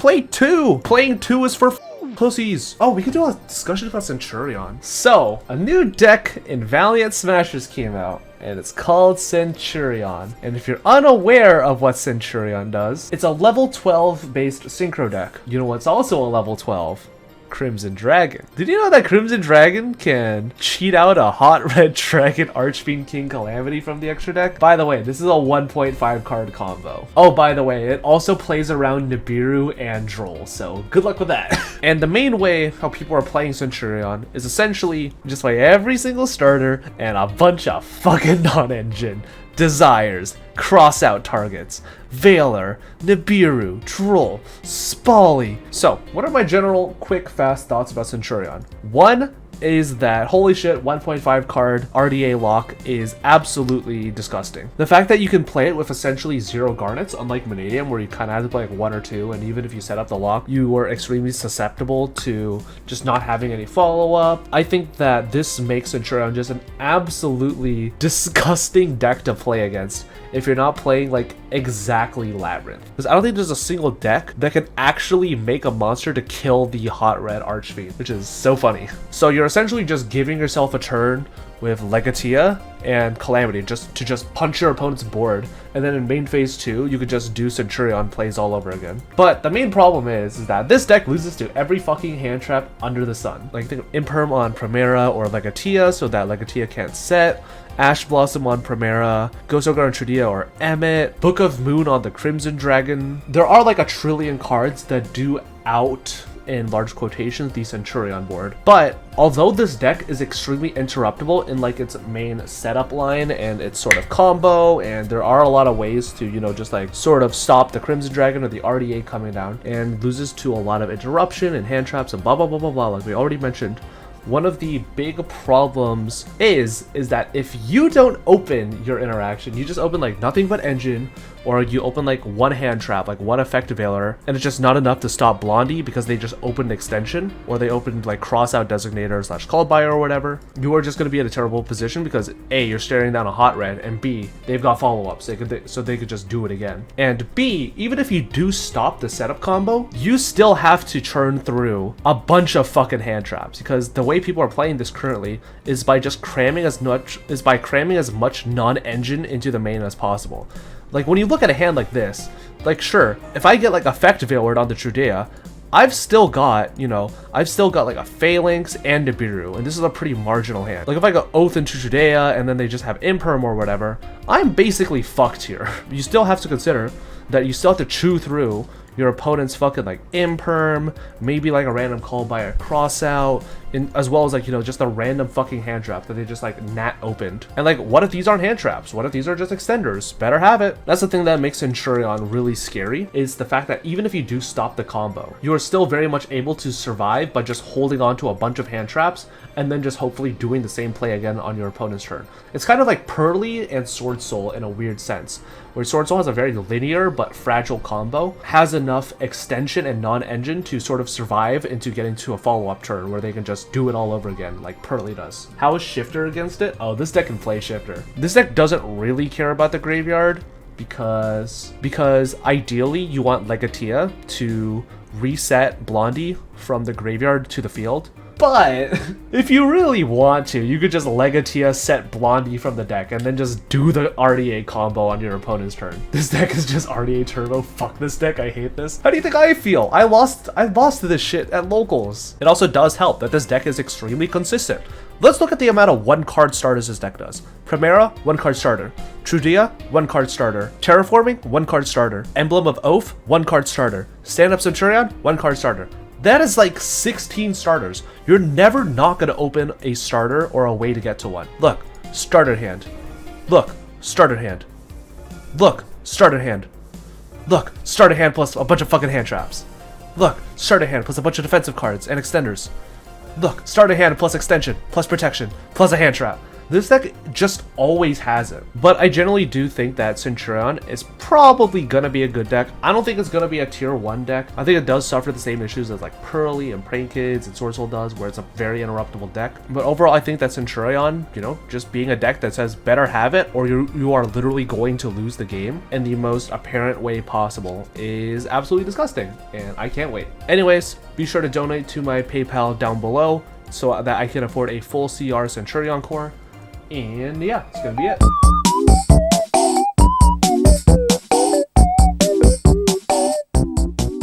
play 2. Playing 2 is for pussies. Oh, we could do a discussion about Centurion. So, a new deck in Valiant Smashers came out, and it's called Centurion. And if you're unaware of what Centurion does, it's a level 12 based synchro deck. You know what's also a level 12? Crimson Dragon. Did you know that Crimson Dragon can cheat out a hot red dragon Archfiend King Calamity from the extra deck? By the way, this is a 1.5 card combo. Oh, by the way, it also plays around Nibiru and Droll, so good luck with that. And the main way how people are playing Centurion is essentially just play every single starter and a bunch of fucking non-engine Desires, cross out targets, Veiler, Nibiru, Droll, Spally. So, what are my general quick fast thoughts about Centurion? One is that holy shit, 1.5 card RDA lock is absolutely disgusting. The fact that you can play it with essentially 0 garnets, unlike Vanadium where you kind of have to play like 1 or 2, and even if you set up the lock, you were extremely susceptible to just not having any follow-up. I think that this makes Centurion just an absolutely disgusting deck to play against if you're not playing like exactly Labyrinth. Because I don't think there's a single deck that can actually make a monster to kill the hot red Archfiend, which is so funny. So you're essentially just giving yourself a turn with Legatia and Calamity just to punch your opponent's board, and then in main phase 2 you could just do Centurion plays all over again. But the main problem is that this deck loses to every fucking hand trap under the sun. Like think of Imperm on Primera or Legatia so that Legatia can't set, Ash Blossom on Primera, Ghost Ogre on Trudia or Emmet, Book of Moon on the Crimson Dragon. There are like a trillion cards that do out, in large quotations, the Centurion board. But although this deck is extremely interruptible in like its main setup line and its sort of combo, and there are a lot of ways to, you know, just like sort of stop the Crimson Dragon or the RDA coming down, and loses to a lot of interruption and hand traps and blah blah blah blah blah, like we already mentioned. One of the big problems is that if you don't open your interaction, you just open like nothing but engine, or you open like one hand trap, like one effect veiler, and it's just not enough to stop Blondie because they just opened extension, or they opened like cross out designator / call buyer or whatever, you are just going to be in a terrible position because A, you're staring down a hot red, and B, they've got follow-ups so they could just do it again. And B, even if you do stop the setup combo, you still have to churn through a bunch of fucking hand traps, because the way people are playing this currently is by just cramming as much non-engine into the main as possible. Like when you look at a hand like this, like sure, if I get like effect veilered on the Trudea, I've still got like a Phalanx and Nibiru, and this is a pretty marginal hand. Like if I go Oath into Trudea and then they just have Imperm or whatever, I'm basically fucked here. You still have to consider that you still have to chew through your opponent's fucking like Imperm, maybe like a random call by a cross out, as well as like, you know, just a random fucking hand trap that they just like nat opened. And like, what if these aren't hand traps? What if these are just extenders? Better have it. That's the thing that makes Centurion really scary, is the fact that even if you do stop the combo, you are still very much able to survive by just holding on to a bunch of hand traps and then just hopefully doing the same play again on your opponent's turn. It's kind of like Pearly and Sword Soul in a weird sense, where Sword Soul has a very linear but fragile combo, has enough extension and non-engine to sort of survive into getting to a follow-up turn where they can just do it all over again like Pearly does. How is Shifter against it? Oh, this deck can play Shifter. This deck doesn't really care about the graveyard because ideally you want Legatia to reset Blondie from the graveyard to the field. But if you really want to, you could just Legatia set Blondie from the deck and then just do the RDA combo on your opponent's turn. This deck is just RDA turbo. Fuck this deck, I hate this. How do you think I feel? I lost to this shit at locals. It also does help that this deck is extremely consistent. Let's look at the amount of 1-card starters this deck does. Primera, 1-card starter. Trudea, 1-card starter. Terraforming, 1-card starter. Emblem of Oath, 1-card starter. Stand-up Centurion, 1-card starter. That is like 16 starters. You're never not going to open a starter or a way to get to one. Look, starter hand. Look, starter hand. Look, starter hand. Look, starter hand plus a bunch of fucking hand traps. Look, starter hand plus a bunch of defensive cards and extenders. Look, starter hand plus extension, plus protection, plus a hand trap. This deck just always has it. But I generally do think that Centurion is probably gonna be a good deck. I don't think it's gonna be a tier 1 deck. I think it does suffer the same issues as like Pearly and Praying Kids and Sword Soul does, where it's a very interruptible deck. But overall, I think that Centurion, you know, just being a deck that says better have it or you are literally going to lose the game in the most apparent way possible is absolutely disgusting, and I can't wait. Anyways, be sure to donate to my PayPal down below so that I can afford a full CR Centurion core. And yeah, it's gonna be it.